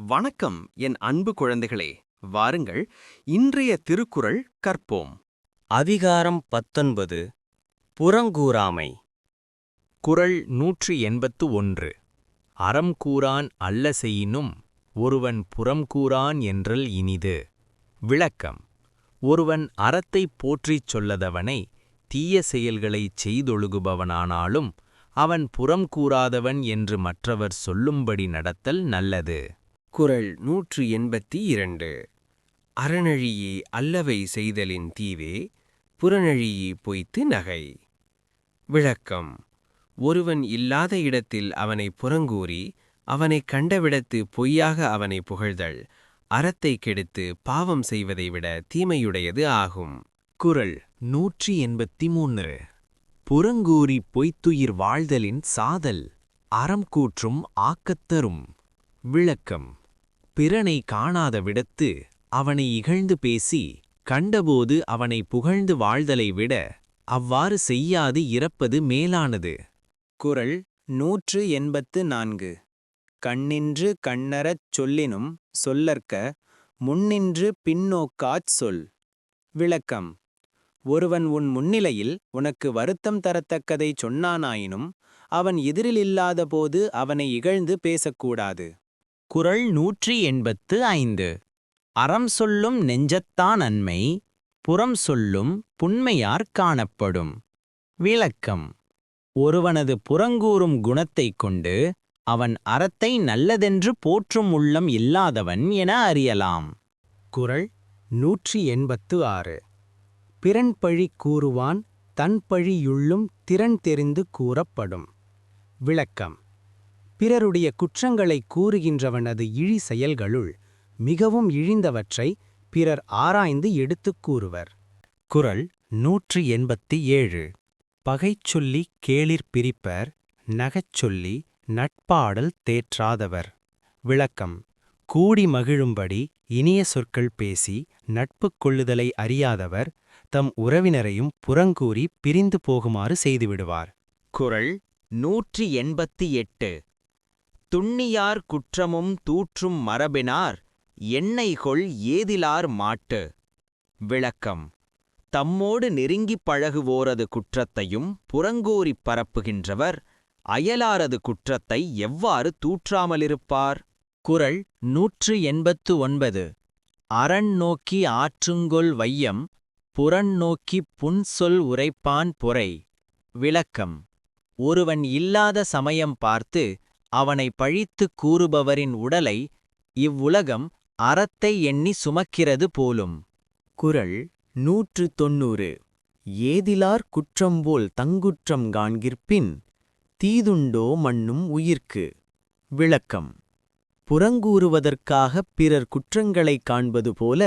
வணக்கம் என் அன்பு குழந்தைகளே, வாருங்கள் இன்றைய திருக்குறள் கற்போம். அதிகாரம் 19 புறங்கூறாமை. குறள் 181. அறம் கூறான் அல்ல செய்யினும் ஒருவன் புறம்கூறான் என்றல் இனிது. விளக்கம். ஒருவன் அறத்தைப் போற்றிச் சொல்லதவனை தீய செயல்களைச் செய்தொழுகுபவனானாலும் அவன் புறம்கூறாதவன் என்று மற்றவர் சொல்லும்படி நடத்தல் நல்லது. குறள் 182. அறநழியே அல்லவை செய்தலின் தீவே புறநழியே பொய்த்து நகை. விளக்கம். ஒருவன் இல்லாத இடத்தில் அவனை புறங்கூறி அவனைக் கண்டவிடத்து பொய்யாக அவனை புகழ்தல் அறத்தை கெடுத்து பாவம் செய்வதை விட தீமையுடையது ஆகும். குறள் 183. புறங்கூறி பொய்த்துயிர் வாழ்தலின் சாதல் அறம் கூற்றும் ஆக்கத்தரும். விளக்கம். பிறனை காணாத விடத்து அவனை இகழ்ந்து பேசி கண்டபோது அவனை புகழ்ந்து வாழ்தலை விட அவ்வாறு செய்யாது இறப்பது மேலானது. குறள் 184. கண்ணின்று கண்ணறச் சொல்லினும் சொல்லற்க முன்னின்று பின்னோக்காச் சொல். விளக்கம். ஒருவன் உன் முன்னிலையில் உனக்கு வருத்தம் தரத்தக்கதை சொன்னானாயினும் அவன் எதிரில் இல்லாதபோது அவனை இகழ்ந்து பேசக்கூடாது. குறள் 185. அறம் சொல்லும் நெஞ்சத்தான் அன்மை புறம் சொல்லும் புன்மையார் காணப்படும். விளக்கம். ஒருவனது புறங்கூறும் குணத்தைக் கொண்டு அவன் அறத்தை நல்லதென்று போற்றும் உள்ளம் இல்லாதவன் என அறியலாம். குறள் 186. பிறன் பழி கூறுவான் தன் பழியுள்ளும் திறன் தெரிந்து கூறப்படும். விளக்கம். பிறருடைய குற்றங்களை கூறுகின்றவனது இழி செயல்களுள் மிகவும் இழிந்தவற்றை பிறர் ஆராய்ந்து எடுத்துக் கூறுவர். குறள் 187. பகைச்சொல்லி கேளிர் பிரிப்பர் நகச்சொல்லி நட்பாடல் தேற்றாதவர். விளக்கம். கூடி மகிழும்படி இனிய சொற்கள் பேசி நட்புக் கொள்ளுதலை அறியாதவர் தம் உறவினரையும் புறங்கூறி பிரிந்து போகுமாறு செய்துவிடுவார். குறள் 188. துண்ணியார் குற்றமும் தூற்றும் மரபினார் எண்ணெய்கொள் ஏதிலார் மாட்டு. விளக்கம். தம்மோடு நெருங்கிப் பழகுவோரது குற்றத்தையும் புறங்கூறிப் பரப்புகின்றவர் அயலாரது குற்றத்தை எவ்வாறு தூற்றாமலிருப்பார்? குறள் 189. அரண் நோக்கி ஆற்றுங்கொள் வையம் புறன் நோக்கிப் புன்சொல் உரைப்பான் பொறை. விளக்கம். ஒருவன் இல்லாத சமயம் பார்த்து அவனை பழித்துக் கூறுபவரின் உடலை இவ்வுலகம் அறத்தை எண்ணி சுமக்கிறது போலும். குறள் 190. ஏதிலார் குற்றம்போல் தங்குற்றம் காண்கிற்பின் தீதுண்டோ மண்ணும் உயிர்க்கு. விளக்கம். புறங்கூறுவதற்காகப் பிறர் குற்றங்களைக் காண்பது போல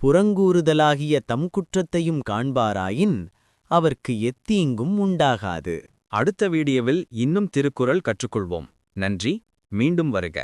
புறங்கூறுதலாகிய தம் குற்றத்தையும் காண்பாராயின் அவர்க்கு எத்தீங்கும் உண்டாகாது. அடுத்த வீடியோவில் இன்னும் திருக்குறள் கற்றுக்கொள்வோம். நன்றி. மீண்டும் வருக.